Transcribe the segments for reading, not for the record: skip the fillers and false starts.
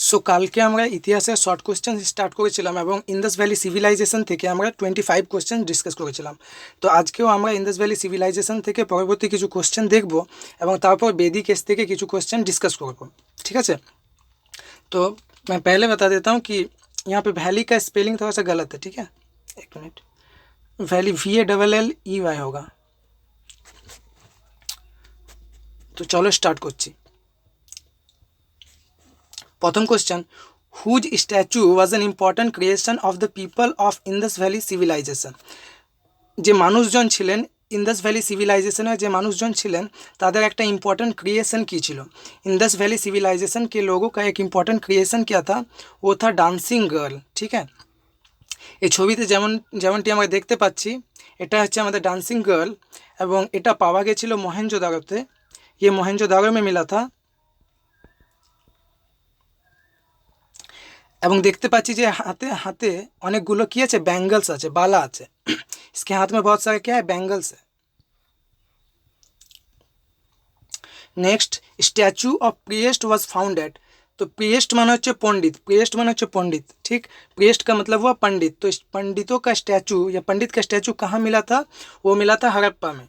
So কালকে আমরা ইতিহাসের শর্ট কোয়েশ্চেন স্টার্ট করেছিলাম এবং ইন্দাস ভ্যালি সিভিলাইজেশন থেকে আমরা 25 কোয়েশ্চেন ডিসকাস করেছিলাম। তো আজকেও আমরা ইন্দাস ভ্যালি সিভিলাইজেশন থেকে পরবর্তী কিছু কোয়েশ্চেন দেখব এবং তারপর बेदी केस থেকে কিছু कोश्चन डिस्कस करब। ठीक है, तो मैं पहले बता देता हूँ कि यहाँ पे वैली का स्पेलिंग थोड़ा सा गलत है। ठीक है, एक मिनट, वैली VALLEY होगा। तो चलो स्टार्ट करছি। प्रथम question, whose statue was an important creation of the people of Indus valley civilisation. যে মানুষজন ছিলেন ইন্দাস ভ্যালি সিভিলাইজেশনের যে মানুষজন ছিলেন তাদের একটা ইম্পর্টেंट क्रिएशन की ছিল। इंदस वैली सिविलाइजेशन के लोगों का एक इम्पॉर्टेंट क्रिएशन क्या था, वो था डांसिंग गर्ल। ठीक है, এই ছবিতে যেমনটি আমরা দেখতে পাচ্ছি এটা হচ্ছে আমাদের ডান্সিং গার্ল এবং এটা পাওয়া গেছিল মহেঞ্জোদারোতে। ये মহেঞ্জোদারো में मिला था এবং দেখতে পাচ্ছি যে হাতে হাতে অনেকগুলো কি আছে, ব্যাঙ্গলস আছে, বালা আছে। इसके हाथ में बहुत सारे क्या है, बैंगल्स है। Next, statue of priest was found at. तो प्रिएस्ट माना होच्छे पंडित, प्रिएस्ट माना होच्छे पंडित। ठीक, प्रिएस्ट का मतलब हुआ पंडित। तो इस पंडितों का स्टैचू या पंडित का स्टैचू कहाँ मिला था, वो मिला था हड़प्पा में।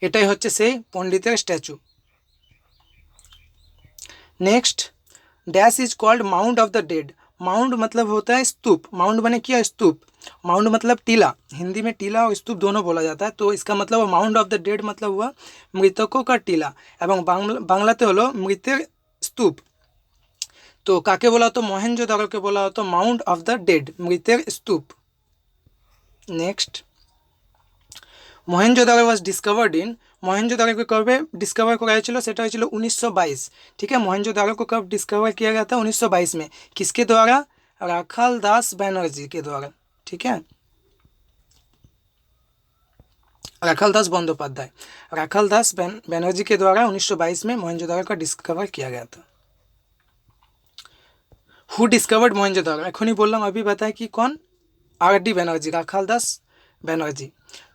एटाई होच्छे सेई पंडितेर statue. Next, dash is called mound of the dead. Mound मतलब होता है स्तूप। माउंड बने क्या, स्तूप। माउंड मतलब टीला। हिंदी में टीला और स्तूप दोनों बोला जाता है। तो इसका मतलब माउंड ऑफ द डेड मतलब हुआ मृतकों का टीला এবং বাংলাতে হলো মৃতের স্তূপ। তো কাকে বলা হতো, মহেঞ্জোদারোকে বলা হতো মাউন্ট অফ দ্য ডেড, মৃতের স্তূপ। নেক্সট, মহেঞ্জোদারো ওয়াজ ডিসকভার্ড इन, মহেঞ্জোদারো को कब डिस्कवर करा হয়েছিল, সেটা হয়েছিল 1922। ठीक है, মহেঞ্জোদারো को कब डिस्कवर किया गया था, 1922 में। किसके द्वारा, राखाल दास बनर्जी के द्वारा। ठीक है, राखाल दास बंदोपाध्याय, राखाल दास बनर्जी के द्वारा 1922 में মহেঞ্জোদারো का डिस्कवर किया गया था। हु डिस्कवर्ड মহেঞ্জোদারো, एखोनी बोललाम, अभी बताए कि कौन, RD बनर्जी, राखाल दास बनर्जी।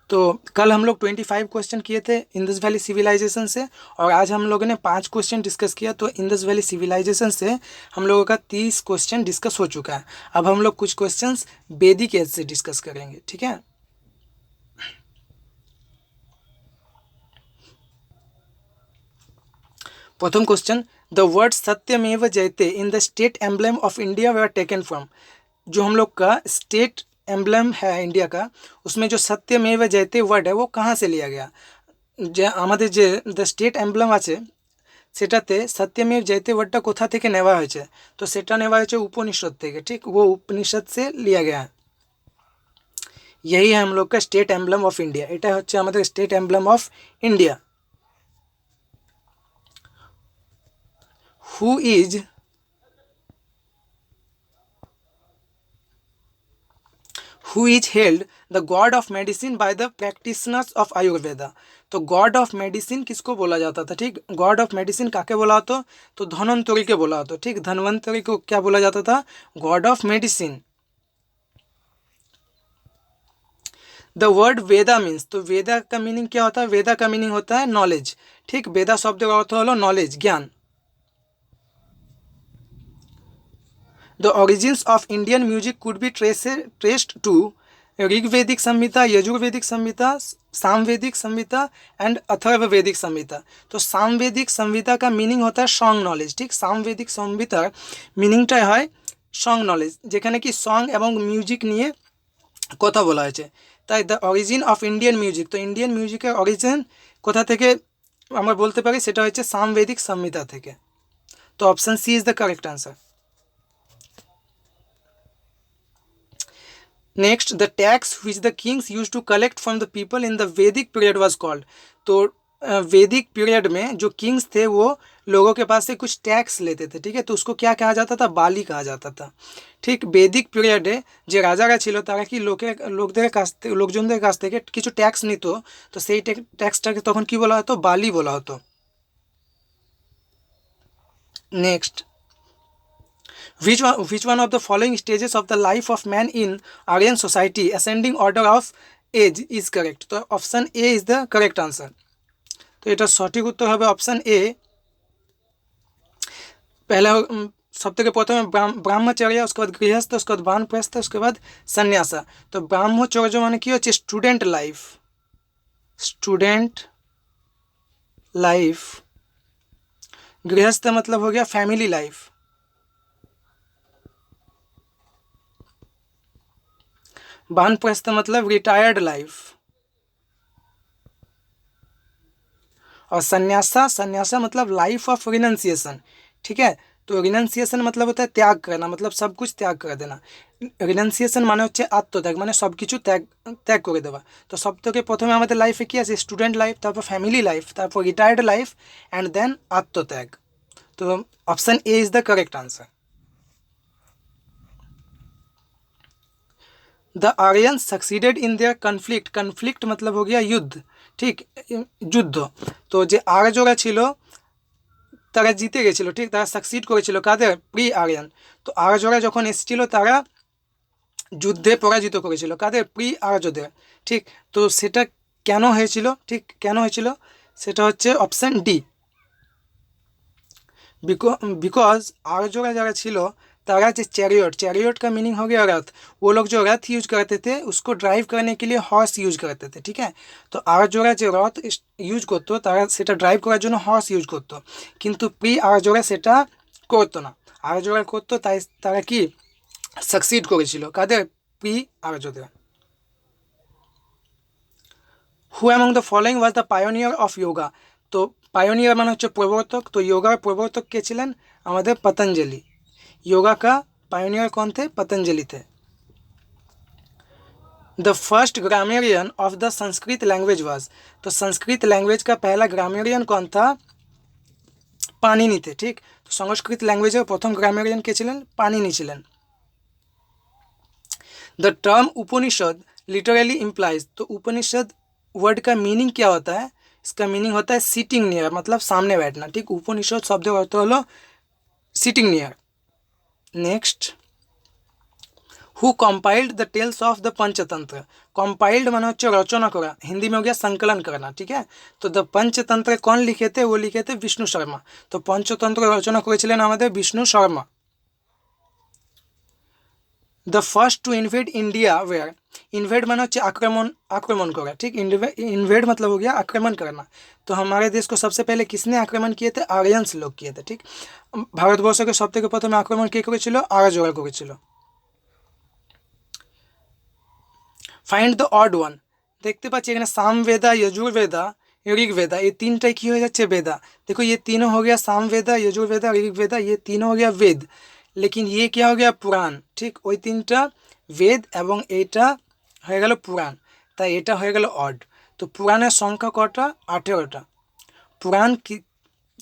तो कल हम लोग 25 क्वेश्चन किए थे इंदस वैली सिविलाइजेशन से और आज हम लोगों ने 5 क्वेश्चन डिस्कस किया। तो इंदस वैली सिविलाइजेशन से हम लोगों का 30 क्वेश्चन डिस्कस हो चुका है। अब हम लोग कुछ क्वेश्चंस वैदिक एज से डिस्कस करेंगे। ठीक है, प्रथम क्वेश्चन, द वर्ड सत्यमेव जयते in the state emblem of India were taken from. जो हम लोग का स्टेट एम्ब्लेम है इंडिया का, उसमें जो सत्यमेव जयते वर्ड है वो कहाँ से लिया गया। যে আমাদের যে দ্য স্টেট এমব্লেম আছে সেটাতে সত্যমেव जयते वर्डটা কোথা থেকে নেওয়া হয়েছে, তো সেটা নেওয়া হয়েছে उपनिषद থেকে। ठीक, वो उपनिषद से लिया गया है। यही है हम लोग का स्टेट एम्ब्लेम ऑफ इंडिया। এটা হচ্ছে আমাদের state emblem of India. Who is who is held the god of medicine by the practitioners of Ayurveda. तो गॉड ऑफ मेडिसिन किसको बोला जाता था। ठीक, गॉड ऑफ मेडिसिन काके बोला होतो, तो धन्वंतरी के बोला होतो। ठीक, धन्वंतरी को क्या बोला जाता था, God of medicine. The word Veda means, तो वेदा का मीनिंग क्या होता है, वेदा का मीनिंग होता है नॉलेज। ठीक, वेदा शब्द का अर्थ हलो नॉलेज, ज्ञान। The origins of Indian music could be traced to Rigvedic Samhita, Yajurvedic Samhita, Samavedic Samhita and Atharvavedic Samhita. तो सामवेदिक संहिता का मीनिंग होता है सॉन्ग नॉलेज। ठीक, सामवेदिक संहितार मीनिंगटा है सॉन्ग नॉलेज, যেখানে কি সং এবং মিউজিক নিয়ে কথা বলা হয়েছে। তাই the origin of Indian music, তো ইন্ডিয়ান মিউজিকের অরিজিন কোথা থেকে আমরা বলতে পারি, সেটা হচ্ছে সামবেদিক সংহিতা থেকে। তো option C is the correct answer. Next, the tax which the kings use to collect from the people in the Vedic period was called. तो वैदिक पीरियड में जो किंग्स थे वो लोगों के पास से कुछ टैक्स लेते थे। ठीक है, तो उसको क्या कहा जाता था, बाली कहा जाता था। ठीक, वैदिक पिरियडे যে রাজারা ছিল তারা কি লোকজনদের কাছ থেকে কিছু ট্যাক্স নিত, তো সেই ট্যাক্সটাকে তখন কি বলা হতো, বালি বলা হতো। Next, which one of the following stages of the life of man in Aryan society ascending order of age is correct। तो option A is the correct answer. तो এটা সঠিক উত্তর হবে অপশন ए, पहला सब থেকে প্রথমে ব্রহ্মচর্য, उसके बाद গৃহস্থ, उसके बाद বানপ্রস্থ, उसके बाद সন্ন্যাস। তো ব্রহ্মচর্য মানে কি হচ্ছে স্টুডেंट लाइफ, स्टूडेंट लाइफ। गृहस्थ मतलब हो गया फैमिली लाइफ। वानप्रस्थ मतलब रिटायर्ड लाइफ। और सन्यासा, सन्यासा मतलब लाइफ ऑफ रिनंसिएशन। ठीक है, तो रिनंसिएशन मतलब होता है त्याग करना, मतलब सब कुछ त्याग कर देना। रिनंसिएशन মানে হচ্ছে আত্মত্যাগ, মানে সব কিছু ত্যাগ ত্যাগ করে দেওয়া। তো সব থেকে প্রথমে আমাদের লাইফে কি আছে স্টুডেন্ট লাইফ, তারপর ফ্যামিলি লাইফ, তারপর রিটায়ার্ড লাইফ অ্যান্ড দেন আত্মত্যাগ। তো option A is the correct answer. The Aryans succeeded in their conflict, conflict मतलब हो गया युद्ध। ठीक, যুদ্ধ। তো যে আর্যরা ছিল তারা জিতে গেছিল, ঠিক, তারা সাকসিড করেছিল কাদের, প্রি আর্য়ান। তো আর্যরা যখন এসেছিল তারা যুদ্ধে পরাজিত করেছিল কাদের, প্রি আর্যদের। ঠিক, তো সেটা কেন হয়েছিল, ঠিক কেন হয়েছিল সেটা হচ্ছে অপশান ডি। बिकॉज आर्यरा जरा छिलो तारा जो चैरियट, चैरियट का मीनिंग हो गया रथ, वो लोग जो रथ यूज करते थे उसको ड्राइव करने के लिए हॉर्स यूज करते थे। ठीक है, तो आर्यरा जो रथ यूज करतो तारा सेटा ड्राइव करार जोन्नो हॉर्स यूज करतो, किन्तु प्री आर्यरा सेटा करतो ना। आर्यरा करतो ताई तारा कि सक्सिड करेछिलो कादेर, प्री आर्यদের। Who among the following was the pioneer of yoga. तो पायोनियर मान হচ্ছে প্রবর্তক। তো योगा প্রবর্তক কে ছিলেন, আমাদের पतंजलि। योगा का पायोनियर कौन थे, पतंजलि थे। The first grammarian of the Sanskrit language was. तो संस्कृत लैंग्वेज का पहला ग्रामेरियन कौन था, पाणिनि थे। ठीक, तो संस्कृत लैंग्वेजर प्रथम ग्रामेरियन के छिलेन, पाणिनि छिलेन। The term Upanishad literally implies. तो उपनिषद वर्ड का मीनिंग क्या होता है, इसका मीनिंग होता है सिटिंग नियर, मतलब सामने बैठना। ठीक, उपनिषद शब्द अर्थ हलो sitting near. Next, who compiled the tales of the Panchatantra. Compiled माने হচ্ছে रचना करा, हिंदी में हो गया संकलन करना। ठीक है, तो द पंचतंत्र कौन लिखे थे, वो लिखे थे विष्णु शर्मा। तो पंचतंत्र रचना করেছিলেন আমাদের Vishnu Sharma. The first to invade India were. Invade माने হচ্ছে आक्रमण, आक्रमण करा। ठीक, इन्वेड मतलब हो गया आक्रमण करना। तो हमारे देश को सबसे पहले किसने आक्रमण किए थे, आर्यंस लोग किए थे। ठीक, भारतवर्ष के सब থেকে প্রথমে आक्रमण কে করেছিল, আর্যরা করেছিল। Find the odd one. দেখতে পাচ্ছি এখানে सामवेदा, यजुर्वेदा, ऋग्वेदा, ये तीनटाই কি হয়ে যাচ্ছে বেদা। देखो ये तीनों हो गया सामवेदा, यजुर्वेदा, ऋग्वेदा, ये तीनों हो गया वेद, लेकिन ये क्या हो गया पुराण। ठीक, ওই তিনটা वेद এবং এইটা হয়ে গেল পুরাণ, তাই এটা হয়ে গেল অড। तो पुराणের সংখ্যা কটা, 18টা। पुराण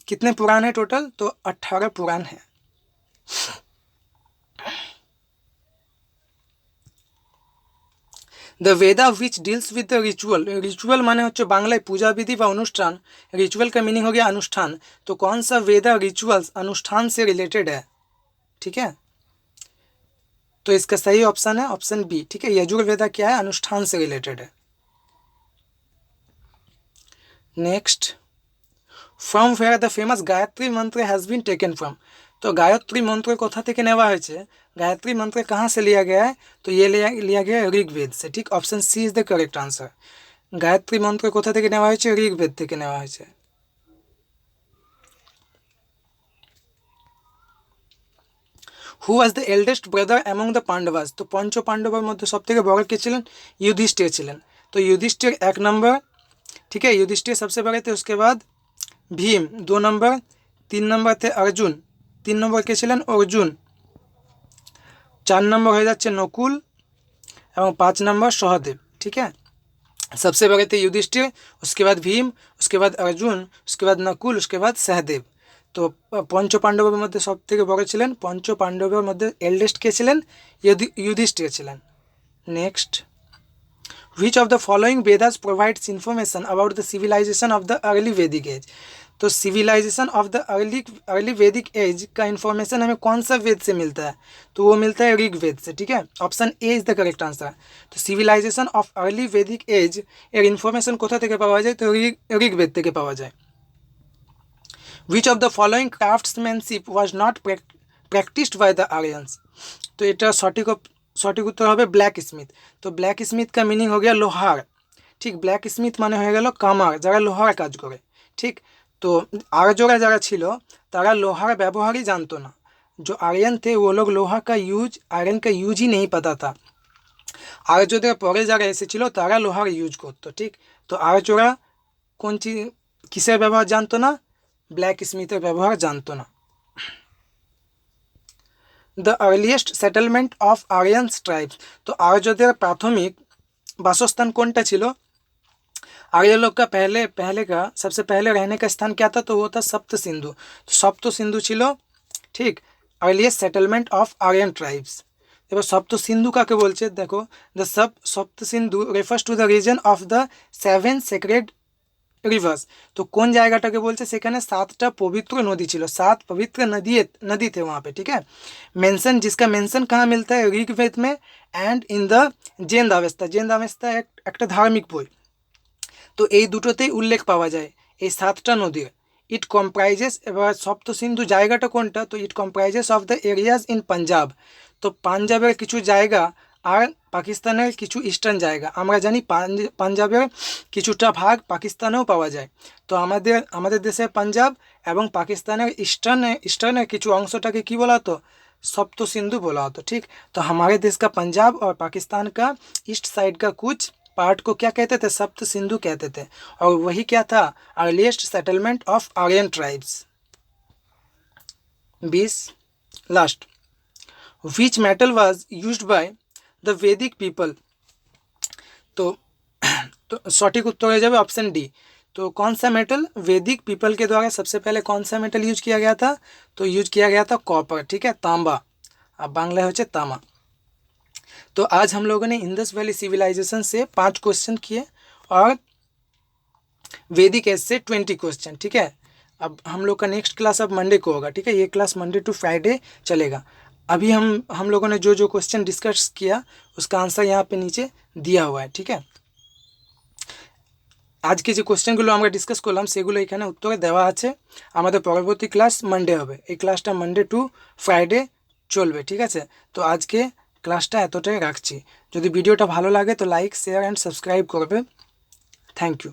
कितने पुराण है टोटल, तो 18 पुराण है। The Veda which deals with the ritual. Ritual माने হচ্ছে বাংলায় पूजा विधि व अनुष्ठान, रिचुअल का मीनिंग हो गया अनुष्ठान। तो कौन सा वेदा रिचुअल्स अनुष्ठान से रिलेटेड है, ठीक है, तो इसका सही ऑप्शन है ऑप्शन बी। ठीक है, यजुर्वेदा क्या है, अनुष्ठान से रिलेटेड है। Next, from where the famous Gayatri mantra has been taken from. तो गायत्री मंत्र कोथा থেকে নেওয়া হয়েছে, गायत्री मंत्र कहाँ से लिया गया है, तो ये लिया गया है ऋग्वेद से। ठीक, option C is the correct answer. Gayatri mantra कोथा থেকে নেওয়া হয়েছে, ঋগ্বেদ থেকে নেওয়া হয়েছে। Who was the eldest brother among the Pandavas. তো পঞ্চ পাণ্ডবের মধ্যে সবথেকে বড় কে ছিলেন, युधिष्ठिर ছিলেন। तो युधिष्ठिर 1 नंबर। ठीक है, युधिष्ठिर सबसे बड़े थे, उसके बाद भीम 2 नंबर, 3 नंबर थे अर्जुन, 3 नंबर के ছিলেন अर्जुन, 4 नंबर हो जाচ্ছে नकुल এবং 5 नंबर सहदेव। ठीक है, सबसे बड़े थे युधिष्ठिर, उसके बाद भीम, उसके बाद अर्जुन, उसके बाद नकुल, उसके बाद सहदेव। तो पंच पांडवेर मध्य सबथेके बड़ छिलेन, पंच पांडवेर मध्य एल्डेस्ट के छिलेन, युधिष्ठिर छिलेन। Next, which of the following Vedas provides information about the civilisation of the early Vedic age. तो civilisation of the early Vedic age का इन्फॉर्मेशन हमें कौन सा वेद से मिलता है, तो वो मिलता है ऋग्वेद से। ठीक है, option A is the correct answer. तो civilisation of early Vedic as एर इन्फॉर्मेशन कोथा থেকে পাওয়া যায়, तो ऋग्वेद থেকে পাওয়া যায়। which of the following craftsmanship was not practiced by the Aryans? तो এটা সঠিক উত্তর হবে ব্ল্যাক স্মিথ। তো ব্ল্যাক স্মিথ का मीनिंग हो गया लोहार, ঠিক। ব্ল্যাক স্মিথ মানে হয়ে গেল কামার, যারা লোহার কাজ করে, ঠিক। তো আর্যরা যারা ছিল তারা লোহার ব্যবহারই জানতো না। जो आर्यन थे वो लोग लोहा का यूज, आयरन का यूज ही नहीं पता था। আর্যদের পরে যারা এসেছিল তারা লোহার ইউজ করতো, ঠিক। তো আর্যরা কোন কিসের ব্যবহার জানতো না? ব্ল্যাক স্মিথের ব্যবহার জানতো না। The earliest settlement of Aryan tribes, তো আর্যদের প্রাথমিক বাসস্থান কোনটা ছিল? आर्य लोग का पहले का सबसे पहले रहने का स्थान क्या था? तो वो था सप्त सिंधु। तो सप्त सिंधु छिलो, ठीक। Earliest settlement of Aryan tribes. এবার সপ্ত সিন্ধু কাকে বলছে দেখো, the Sapta Sindhu refers to the region of the 7 sacred rivers. তো কোন জায়গাটাকে বলছে? সেখানে 7টা পবিত্র নদী ছিল, 7 पवित्र नदी थे वहाँ पे, ठीक है। मेंशन, जिसका मेंशन कहाँ मिलता है? ऋग्वेद में and in the Zend Avesta একটা ধার্মিক বই। তো এই দুটোতেই উল্লেখ পাওয়া যায় এই 7টা নদীর। ইট কম্প্রাইজেস, এবার সপ্ত সিন্ধু জায়গাটা কোনটা? তো it comprises of the areas in Punjab. তো পাঞ্জাবের কিছু জায়গা আর পাকিস্তানের কিছু ইস্টার্ন জায়গা। আমরা জানি পাঞ্জাবের কিছুটা ভাগ পাকিস্তানেও পাওয়া যায়। তো আমাদের দেশের পাঞ্জাব এবং পাকিস্তানের ইস্টার্নের কিছু অংশটাকে কি বলা হতো? सप्त सिंधु बोला होता, ठीक। तो हमारे देश का पंजाब और पाकिस्तान का ईस्ट साइड का कुछ पार्ट को क्या कहते थे? सप्त सिंधु कहते थे। और वही क्या था? Earliest settlement of Aryan tribes. 20 last, which metal was used by the Vedic people? तो सटीक उत्तर हो जाए ऑप्शन डी। तो कौन सा मेटल वैदिक पीपल के द्वारा सबसे पहले कौन सा मेटल यूज किया गया था? तो यूज किया गया था कॉपर, ठीक है, तांबा। अब बांग्ला हो तामा। तो आज हम लोगों ने इंडस वैली सिविलाइजेशन से 5 क्वेश्चन किए और वैदिक एज से 20 क्वेश्चन, ठीक है। अब हम लोग का नेक्स्ट क्लास अब मंडे को होगा, ठीक है। ये क्लास मंडे टू फ्राइडे चलेगा। अभी हम लोगों ने जो क्वेश्चन डिस्कस किया उसका आंसर यहाँ पे नीचे दिया हुआ है, ठीक है। আজকে যে কোশ্চেনগুলো আমরা ডিসকাস করলাম সেগুলো এখানে উত্তরে দেওয়া আছে। আমাদের পরবর্তী ক্লাস মানডে হবে, এই ক্লাসটা মানডে টু ফ্রাইডে চলবে, ঠিক আছে। তো আজকে ক্লাসটা এতটাই রাখছি। যদি ভিডিওটা ভালো লাগে তো লাইক, শেয়ার অ্যান্ড সাবস্ক্রাইব করবে। Thank you.